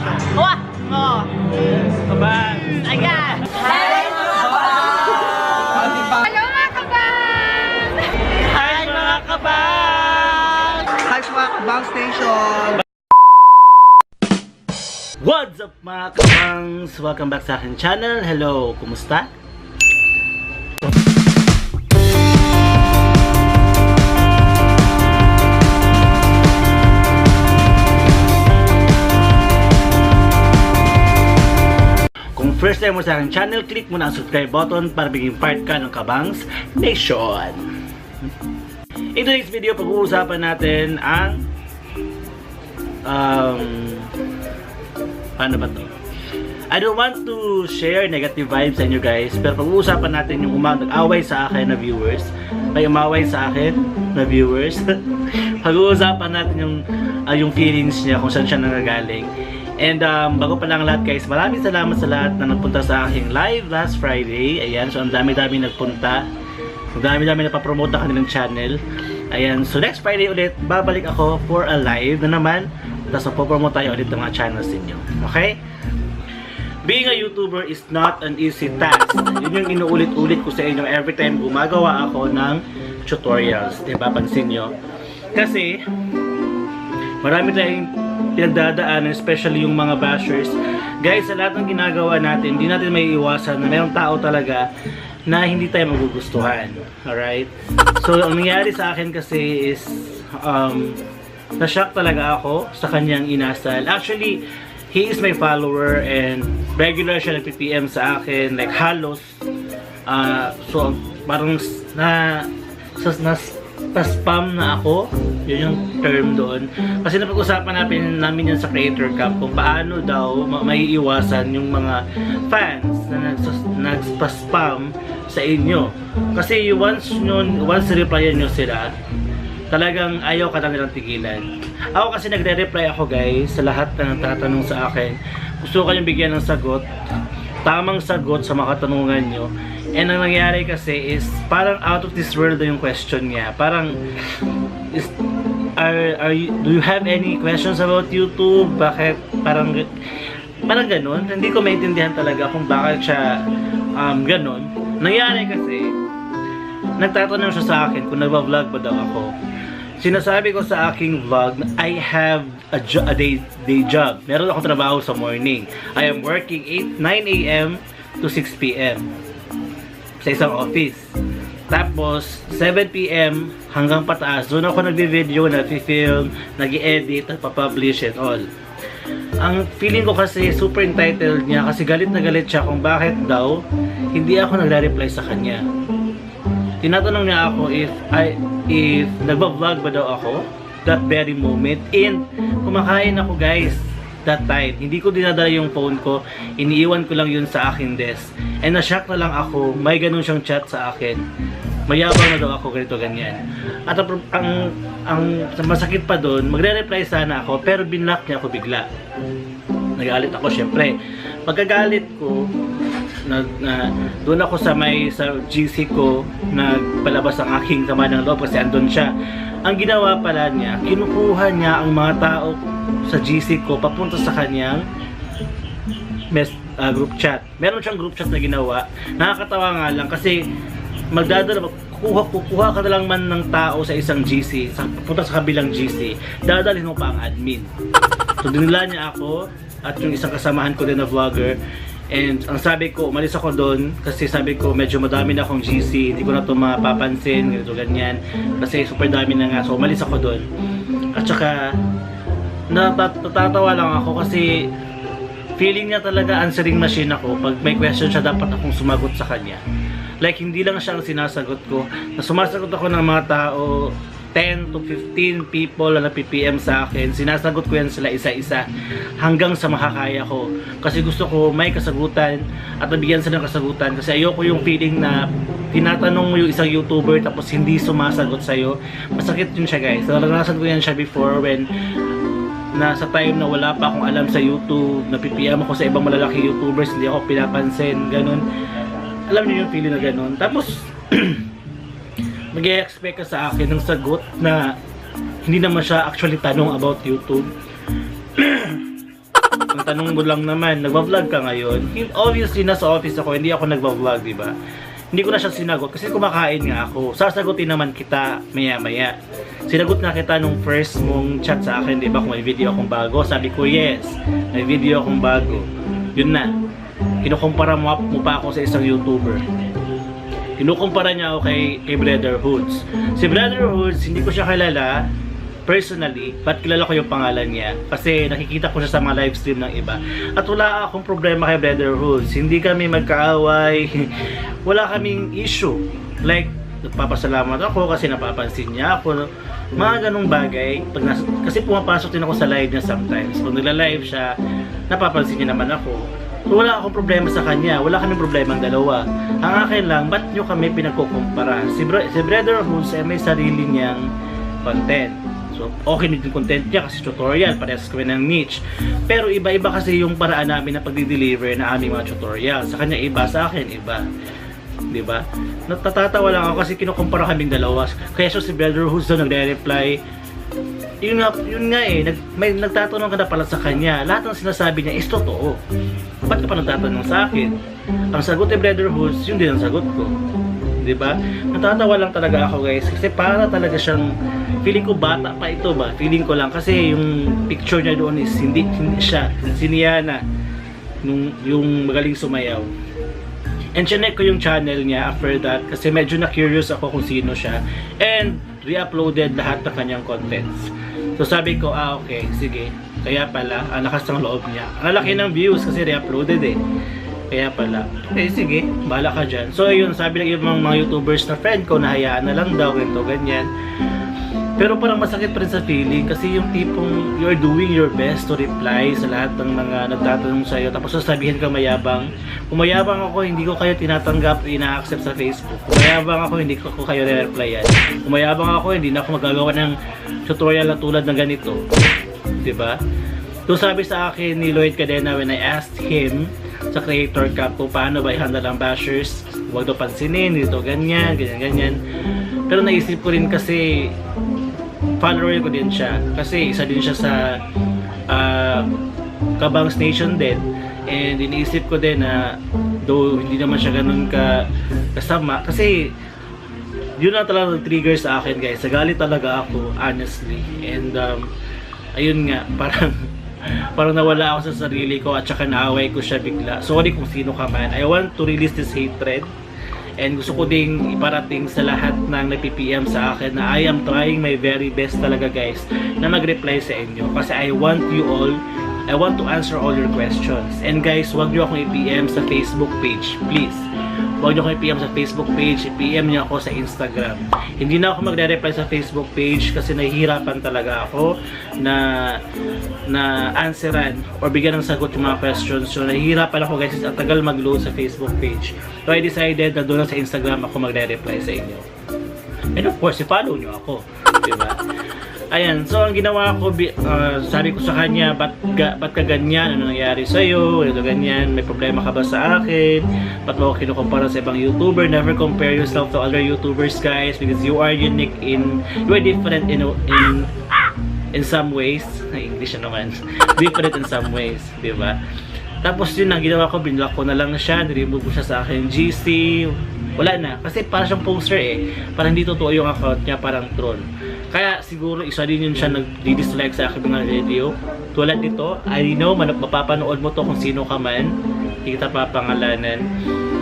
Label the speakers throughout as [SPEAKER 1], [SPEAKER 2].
[SPEAKER 1] Wah! Oh!
[SPEAKER 2] Kabang!
[SPEAKER 1] Ayan! Hi mga kabang! Hello mga kabang!
[SPEAKER 2] Hi mga kabang!
[SPEAKER 3] Hi sa mga Kabang Station!
[SPEAKER 2] What's up mga kabangs? Welcome back sa aking channel. Hello, kumusta? Kung first time mo sa aking channel, click mo na ang subscribe button para biging part ka ng Kabangs Nation. In today's video, pag-uusapan natin ang paano ba to? I don't want to share negative vibes sa inyo guys, pero pag-uusapan natin yung nag-away sa akin na viewers. May umaway sa akin na viewers. Pag-uusapan natin yung feelings niya, kung saan siya nangagaling. And bago pa lang lahat guys, maraming salamat sa lahat na nagpunta sa aking live last Friday. Ayan, so ang dami-dami nagpunta. Ang dami-dami na pa-promote ang kanilang channel. Ayan, so next Friday ulit, babalik ako for a live na naman. Tapos po-promote tayo ulit ng mga channels ninyo. Okay? Being a YouTuber is not an easy task. Yun yung inuulit-ulit ko sa inyo every time gumagawa ako ng tutorials. Diba? Pansin nyo? Kasi, marami tayong pinagdadaanan, especially yung mga bashers. Guys, sa lahat ng ginagawa natin, hindi natin may iwasan na mayroong tao talaga na hindi tayo magugustuhan. Alright? So, ang nangyari sa akin kasi is, na-shock talaga ako sa kanyang inasal. Actually, he is my follower and regular siya nag-PPM sa akin, like halos. So, parang na-spam na ako. Yun yung term doon. Kasi napag-usapan namin yan sa Creator Camp kung paano daw maiiwasan yung mga fans na nagpa-spam sa inyo. Kasi once replyan nyo sila, talagang ayaw ka na nilang tigilan. Ako kasi nagre-reply ako guys sa lahat na nagtatanong sa akin. Gusto ko kayong bigyan ng sagot, tamang sagot sa mga katanungan nyo. And ang nangyari kasi is parang out of this world na yung question niya. Parang do you have any questions about YouTube? Bakit parang ganun? Hindi ko maintindihan talaga kung bakit siya ganun. Nangyari kasi nagtatanong siya sa akin kung nagba-vlog ba daw ako. Sinasabi ko sa aking vlog na I have a day job. Meron akong trabaho sa morning. I am working 9 a.m. to 6 p.m. sa isang office. Tapos 7 p.m. hanggang pataas, doon ako nagbi-video, nag-film, nag-edit, nagpa-publish and all. Ang feeling ko kasi super entitled niya kasi galit na galit siya kung bakit daw hindi ako nagre-reply sa kanya. Tinatanong niya ako if nagba-vlog ba daw ako that very moment, and kumakain ako guys that time. Hindi ko dinadala yung phone ko, iniiwan ko lang yun sa aking desk. And na-shock na lang ako, may ganun siyang chat sa akin. Mayabang na daw ako, ganito ganyan. At ang masakit pa doon, magre-reply sana ako pero binlock niya ako bigla. Nagalit ako syempre. Pagkagalit ko, doon ako sa GC ko, nagpalabas ang aking sama ng loob kasi andun siya. Ang ginawa pala niya, kinukuha niya ang mga tao sa GC ko papunta sa kanyang group chat. Meron siyang group chat na ginawa. Nakakatawa nga lang kasi kukuha ka na lang man ng tao sa isang GC, punta sa kabilang GC, dadalhin mo pa ang admin. So dinala niya ako at yung isang kasamahan ko din na vlogger. And ang sabi ko, umalis ako doon kasi sabi ko medyo madami na akong GC, hindi ko na ito mapapansin, ganito ganyan. Kasi super dami na nga, so umalis ako doon. At saka, natatawa lang ako kasi feeling niya talaga answering machine ako. Pag may question siya, dapat akong sumagot sa kanya. Like, hindi lang siya ang sinasagot ko. Sumasagot ako ng mga tao, 10 to 15 people na PPM sa akin. Sinasagot ko yan sila isa-isa hanggang sa makakaya ko. Kasi gusto ko may kasagutan at nabigyan sila ng kasagutan. Kasi ayoko yung feeling na tinatanong mo yung isang YouTuber tapos hindi sumasagot sa'yo. Masakit yun siya guys. Naranasan ko yan siya before when nasa time na wala pa akong alam sa YouTube, na PPM ako sa ibang malalaki YouTubers, hindi ako pinapansin, ganun. Alam niyo yung feeling na ganun. Tapos mag-i-expect ka sa akin ng sagot na hindi naman siya actually tanong about YouTube. ang tanong mo lang naman, nagva-vlog ka ngayon? Obviously, nasa office ako, hindi ako nagva-vlog, di ba? Hindi ko na siya sinagot kasi kumakain nga ako. Sasagutin naman kita maya-maya. Sinagot na kita nung first mong chat sa akin, di ba? Kung may video akong bago. Sabi ko, yes, may video akong bago. Yun na. Kinukumpara mo pa ako sa isang YouTuber. Kinukumpara niya ako kay Brother Hoods. Si Brother Hoods, hindi ko siya kilala personally, but kilala ko yung pangalan niya kasi nakikita ko siya sa mga live stream ng iba. At wala akong problema kay Brother Hoods. Hindi kami magkaaway. Wala kaming issue. Like, nagpapasalamat ako kasi napapansin niya ako. Mga ganong bagay. Kasi pumapasok din ako sa live niya sometimes. Pag nagla-live siya, napapansin niya naman ako. So, wala akong problema sa kanya. Wala kaming problema ang dalawa. Ang akin lang, ba't nyo kami pinagkukumpara? Si Brother Hoods ay may sarili niyang content. So, okay din yung content niya kasi tutorial, parehas kami ng niche. Pero iba-iba kasi yung paraan namin na pagdi-deliver na aming mga tutorial. Sa kanya iba, sa akin iba. Diba? Natatawa lang ako kasi kinukumpara kaming dalawa. Kaya so si Brother Hoods daw nagre-reply. Yun nga eh, may nagtatanong ka na pala sa kanya. Lahat ng sinasabi niya is totoo. Ba't ka pa nagtatanong sa akin? Ang sagot ni Brother Hoods, yun din ang sagot ko. Diba? Natatawa lang talaga ako guys kasi para talaga siyang feeling ko bata pa ito ba? Feeling ko lang kasi yung picture niya doon is hindi siya, si Niana yung magaling sumayaw. And chinek ko yung channel niya after that kasi medyo na-curious ako kung sino siya and re-uploaded lahat ng kanyang contents. So sabi ko, okay, sige. Kaya pala, lakas ng loob niya. Ang laki ng views kasi re-uploaded eh. Kaya pala, okay, sige, bahala ka dyan. So, ayun, sabi ng ibang mga YouTubers na friend ko, nahayaan na lang daw, ganito, ganyan. Pero parang masakit pa rin sa feeling kasi yung tipong you're doing your best to reply sa lahat ng mga nagtatanong sa'yo. Tapos sasabihin ka mayabang. Kung mayabang ako, hindi ko kayo tinatanggap, ina-accept sa Facebook. Kung mayabang ako, hindi ko kayo re-replyan. Kung mayabang ako, hindi na ako magagawa ng tutorial na tulad ng ganito. Diba? So, sabi sa akin ni Lloyd Cadena when I asked him sa Creator Cup kung paano ba i-handle ang bashers, huwag daw pansinin, dito ganyan, ganyan, ganyan. Pero naisip ko rin kasi follower ko din siya kasi isa din siya sa Kabangs Nation din, and iniisip ko din na though hindi naman siya ganun kasama kasi yun lang talaga nag-trigger sa akin guys, nagalit talaga ako honestly, and ayun nga, parang nawala ako sa sarili ko at saka naaway ko siya bigla. Sorry kung sino ka man. I want to release this hatred and gusto ko ding iparating sa lahat ng nag-PPM sa akin na I am trying my very best talaga guys na mag-reply sa inyo kasi I want to answer all your questions. And guys, wag nyo akong i-PM sa Facebook page, please. Huwag nyo akong i-PM sa Facebook page, i-PM nyo ako sa Instagram. Hindi na ako magre-reply sa Facebook page kasi nahihirapan talaga ako na answeran or bigyan ng sagot yung mga questions. So nahihirapan ako guys, ang tagal mag-load sa Facebook page. So I decided na doon sa Instagram ako magre-reply sa inyo. And of course, i-follow nyo ako. Diba? Ayan, so ang ginawa ko, sabi ko sa kanya, ba't ka ganyan? Ano nangyari sa'yo? Ano ganyan? May problema ka ba sa akin? Ba't mo ako kinukumpara sa ibang YouTuber? Never compare yourself to other YouTubers guys because you are unique you are different in some ways. English na naman. Different in some ways, di ba? Tapos yun ang ginawa ko, binlock ko na lang siya, niremove ko siya sa akin GC. Wala na, kasi parang siyang poster eh. Parang hindi totoo yung account niya, parang troll. Kaya siguro isa din yun siya nag-dislike sa aking mga video. Tulad nito, I know, mapapanood mo to kung sino ka man. Hindi kita papangalanan.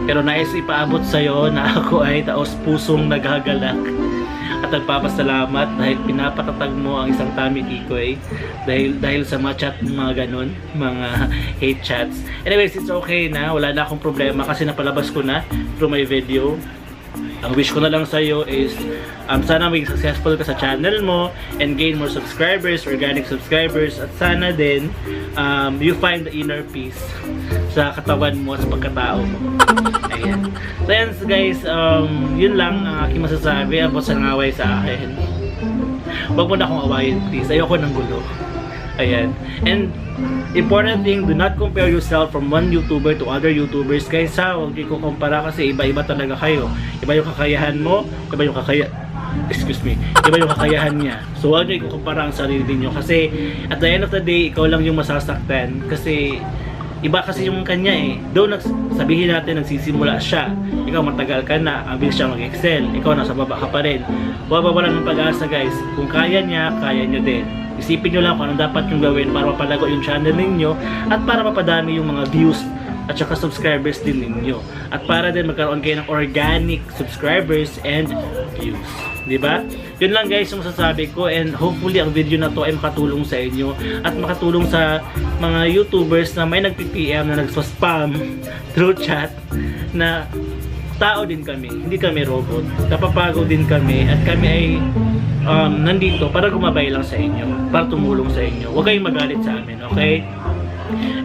[SPEAKER 2] Pero nais ipaabot sa'yo na ako ay taos pusong naghagalak. At nagpapasalamat dahil pinapatatag mo ang isang Tommy Kikoy. Dahil sa mga chat, mga ganun, mga hate chats. Anyways, it's okay na. Wala na akong problema kasi napalabas ko na through my video. Ang wish ko na lang sa'yo is sana maging successful ka sa channel mo and gain more subscribers, organic subscribers, at sana din you find the inner peace sa katawan mo, sa pagkatao mo. Ayan. So yan guys, yun lang ang aking masasabi about sa nangaway sa akin. Huwag mo na akong awayin please, ayoko ng gulo. Ayan. And important thing, do not compare yourself from one YouTuber to other YouTubers guys ha. Huwag ko kumpara kasi iba-iba talaga kayo. Iba yung kakayahan mo, iba yung excuse me, iba yung kakayahan niya. So huwag niyo ikukumpara ang sarili niyo kasi at the end of the day, ikaw lang yung masasaktan kasi iba kasi yung kanya eh. Doon sabihin natin nagsisimula siya. Ikaw matagal ka na, ang bilis siya mag-excel. Ikaw nasa baba ka pa rin. Huwag bawalan ng pag-asa guys. Kung kaya niya, kaya niyo din. Isipin nyo lang kung anong dapat yung gawin para mapalago yung channel ninyo at para mapadami yung mga views at saka subscribers din ninyo. At para din magkaroon kayo ng organic subscribers and views. Diba? Yun lang guys yung masasabi ko and hopefully ang video na to ay makatulong sa inyo at makatulong sa mga YouTubers na may nagpi-PM na nagso-spam through chat na tao din kami, hindi kami robot. Napapagod din kami at kami ay nandito para gumabay lang sa inyo, para tumulong sa inyo. Huwag kayong magalit sa amin, okay?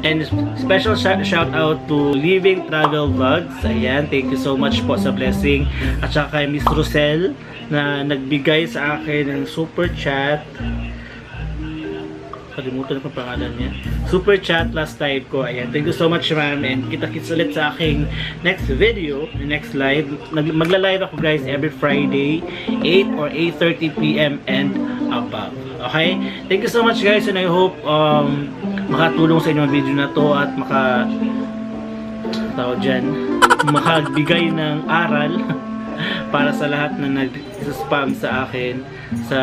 [SPEAKER 2] And special shout out to Living Travel Vlogs. Ayan, thank you so much po sa blessing. At saka kay Miss Rosel na nagbigay sa akin ng super chat. Kalimutan ko pangalan niya. Super chat last time ko. Ayan, thank you so much ma'am. And kita-kits ulit sa aking next video, next live. Magla-live ako guys every Friday, 8 or 8:30 PM and above. Okay? Thank you so much guys and I hope makatulong sa inyo ang video na to at makagbigay ng aral para sa lahat na nag-spam sa akin sa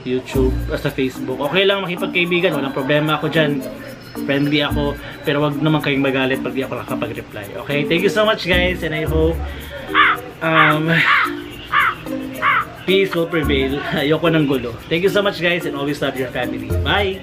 [SPEAKER 2] YouTube, sa Facebook. Okay lang makipagkaibigan, walang problema ako dyan. Friendly ako, pero wag naman kayong magalit pag di ako nakapag-reply. Okay? Thank you so much guys and I hope peace will prevail. Ayoko ng gulo. Thank you so much guys and always love your family. Bye!